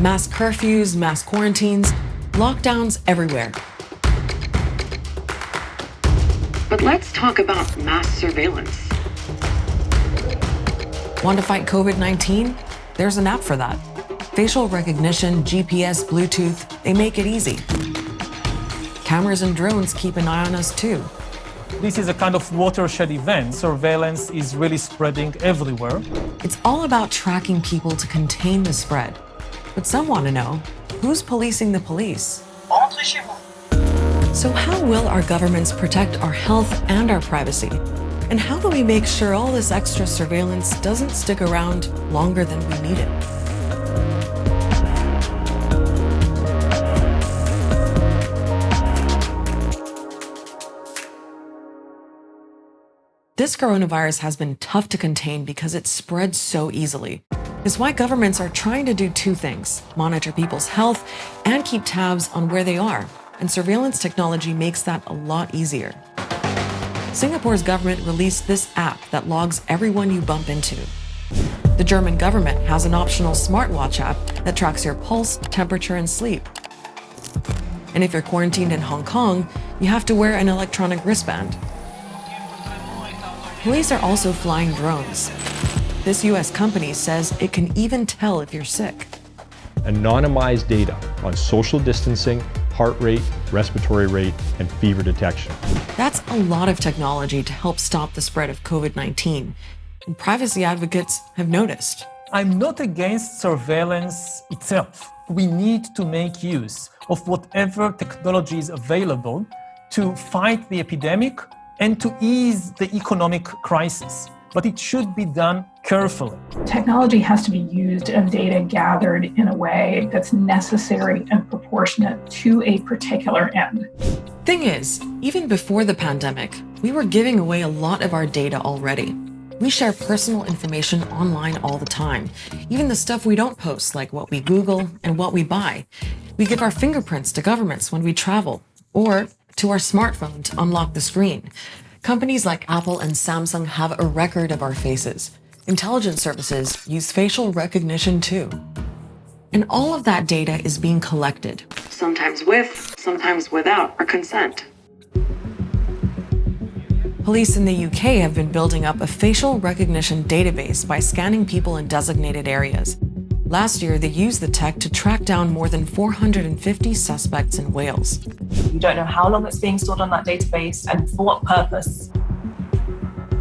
Mass curfews, mass quarantines, lockdowns everywhere. But let's talk about mass surveillance. Want to fight COVID-19? There's an app for that. Facial recognition, GPS, Bluetooth, they make it easy. Cameras and drones keep an eye on us too. This is a kind of watershed event. Surveillance is really spreading everywhere. It's all about tracking people to contain the spread. But some want to know, who's policing the police? So how will our governments protect our health and our privacy? And how do we make sure all this extra surveillance doesn't stick around longer than we need it? This coronavirus has been tough to contain because it spreads so easily. It's why governments are trying to do two things: monitor people's health and keep tabs on where they are. And surveillance technology makes that a lot easier. Singapore's government released this app that logs everyone you bump into. The German government has an optional smartwatch app that tracks your pulse, temperature, and sleep. And if you're quarantined in Hong Kong, you have to wear an electronic wristband. Police are also flying drones. This US company says it can even tell if you're sick. Anonymized data on social distancing, heart rate, respiratory rate, and fever detection. That's a lot of technology to help stop the spread of COVID-19. And privacy advocates have noticed. I'm not against surveillance itself. We need to make use of whatever technology is available to fight the epidemic and to ease the economic crisis. But it should be done carefully. Technology has to be used and data gathered in a way that's necessary and proportionate to a particular end. Thing is, even before the pandemic, we were giving away a lot of our data already. We share personal information online all the time, even the stuff we don't post, like what we Google and what we buy. We give our fingerprints to governments when we travel, or to our smartphone to unlock the screen. Companies like Apple and Samsung have a record of our faces. Intelligence services use facial recognition too. And all of that data is being collected. Sometimes with, sometimes without our consent. Police in the UK have been building up a facial recognition database by scanning people in designated areas. Last year, they used the tech to track down more than 450 suspects in Wales. You don't know how long it's being stored on that database and for what purpose.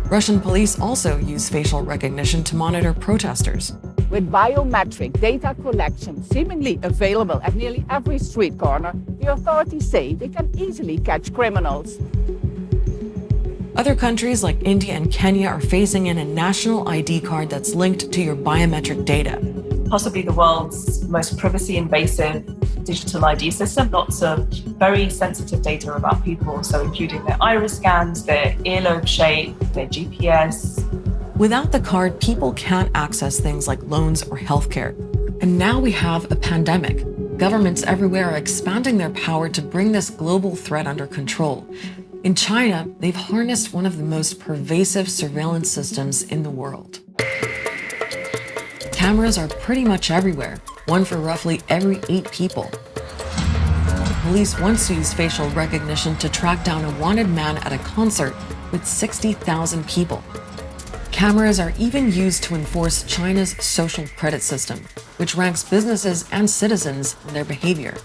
Russian police also use facial recognition to monitor protesters. With biometric data collection seemingly available at nearly every street corner, the authorities say they can easily catch criminals. Other countries like India and Kenya are phasing in a national ID card that's linked to your biometric data. Possibly the world's most privacy-invasive digital ID system. Lots of very sensitive data about people, so including their iris scans, their earlobe shape, their GPS. Without the card, people can't access things like loans or healthcare. And now we have a pandemic. Governments everywhere are expanding their power to bring this global threat under control. In China, they've harnessed one of the most pervasive surveillance systems in the world. Cameras are pretty much everywhere, one for roughly every 8 people. Police once used facial recognition to track down a wanted man at a concert with 60,000 people. Cameras are even used to enforce China's social credit system, which ranks businesses and citizens on their behavior.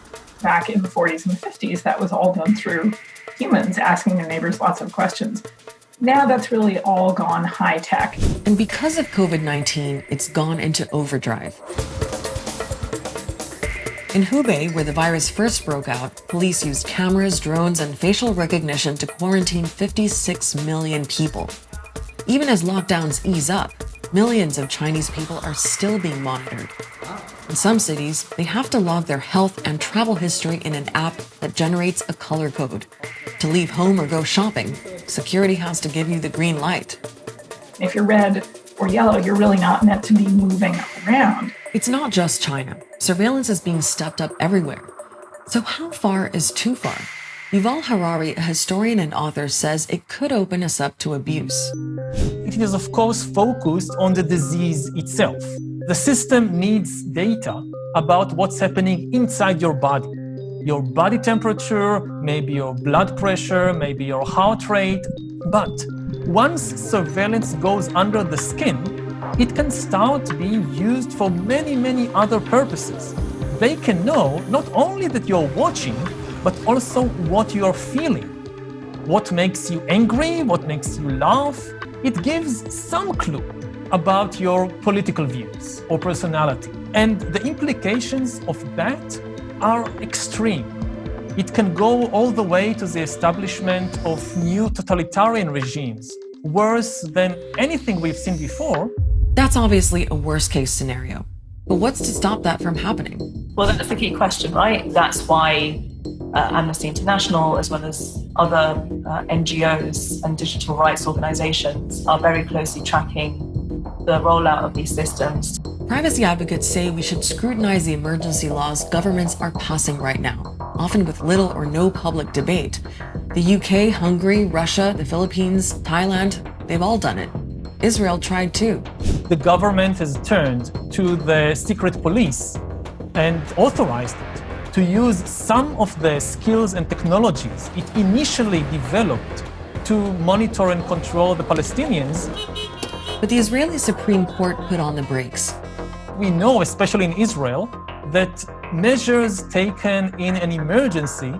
Back in the 40s and 50s, that was all done through humans asking their neighbors lots of questions. Now that's really all gone high tech. And because of COVID-19, it's gone into overdrive. In Hubei, where the virus first broke out, police used cameras, drones, and facial recognition to quarantine 56 million people. Even as lockdowns ease up, millions of Chinese people are still being monitored. In some cities, they have to log their health and travel history in an app that generates a color code. To leave home or go shopping, security has to give you the green light. If you're red or yellow, you're really not meant to be moving around. It's not just China. Surveillance is being stepped up everywhere. So how far is too far? Yuval Harari, a historian and author, says it could open us up to abuse. It is, of course, focused on the disease itself. The system needs data about what's happening inside your body. Your body temperature, maybe your blood pressure, maybe your heart rate. But once surveillance goes under the skin, it can start being used for many, many other purposes. They can know not only that you're watching, but also what you're feeling. What makes you angry, what makes you laugh. It gives some clue about your political views or personality. And the implications of that are extreme. It can go all the way to the establishment of new totalitarian regimes, worse than anything we've seen before. That's obviously a worst-case scenario. But what's to stop that from happening? Well, that's the key question, right? That's why Amnesty International, as well as other NGOs and digital rights organizations, are very closely tracking the rollout of these systems. Privacy advocates say we should scrutinize the emergency laws governments are passing right now, often with little or no public debate. The UK, Hungary, Russia, the Philippines, Thailand, they've all done it. Israel tried too. The government has turned to the secret police and authorized it to use some of the skills and technologies it initially developed to monitor and control the Palestinians. But the Israeli Supreme Court put on the brakes. We know, especially in Israel, that measures taken in an emergency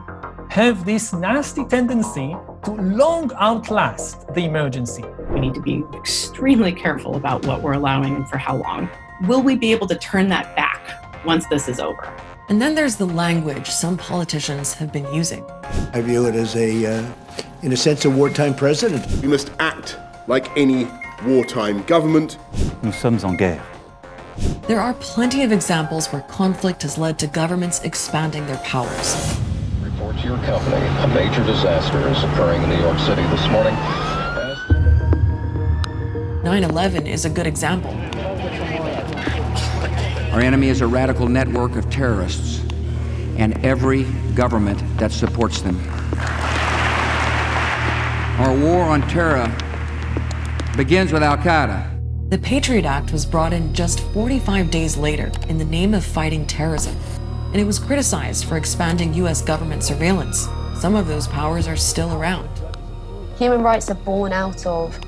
have this nasty tendency to long outlast the emergency. We need to be extremely careful about what we're allowing and for how long. Will we be able to turn that back once this is over? And then there's the language some politicians have been using. I view it as in a sense, a wartime president. We must act like any wartime government. Nous sommes en guerre. There are plenty of examples where conflict has led to governments expanding their powers. Report to your company. A major disaster is occurring in New York City this morning. 9/11 is a good example. Our enemy is a radical network of terrorists and every government that supports them. Our war on terror begins with Al-Qaeda. The Patriot Act was brought in just 45 days later in the name of fighting terrorism, and it was criticized for expanding U.S. government surveillance. Some of those powers are still around. Human rights are born out of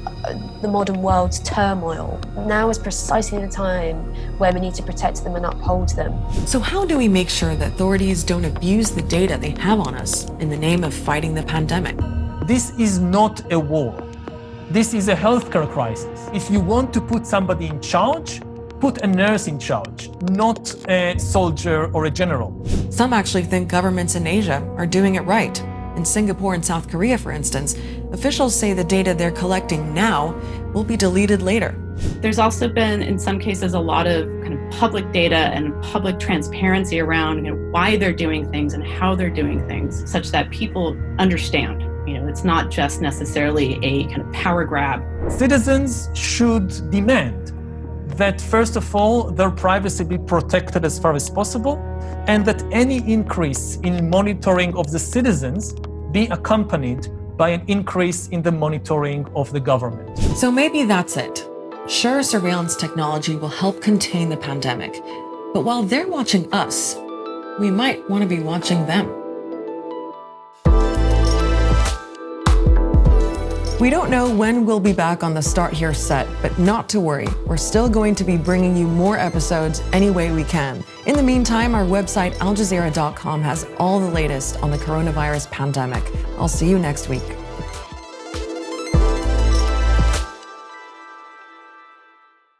the modern world's turmoil. Now is precisely the time where we need to protect them and uphold them. So how do we make sure that authorities don't abuse the data they have on us in the name of fighting the pandemic? This is not a war. This is a healthcare crisis. If you want to put somebody in charge, put a nurse in charge, not a soldier or a general. Some actually think governments in Asia are doing it right. In Singapore and South Korea, for instance, officials say the data they're collecting now will be deleted later. There's also been, in some cases, a lot of kind of public data and public transparency around why they're doing things and how they're doing things, such that people understand. It's not just necessarily a kind of power grab. Citizens should demand that, first of all, their privacy be protected as far as possible, and that any increase in monitoring of the citizens be accompanied by an increase in the monitoring of the government. So maybe that's it. Sure, surveillance technology will help contain the pandemic, but while they're watching us, we might want to be watching them. We don't know when we'll be back on the Start Here set, but not to worry. We're still going to be bringing you more episodes any way we can. In the meantime, our website, aljazeera.com, has all the latest on the coronavirus pandemic. I'll see you next week.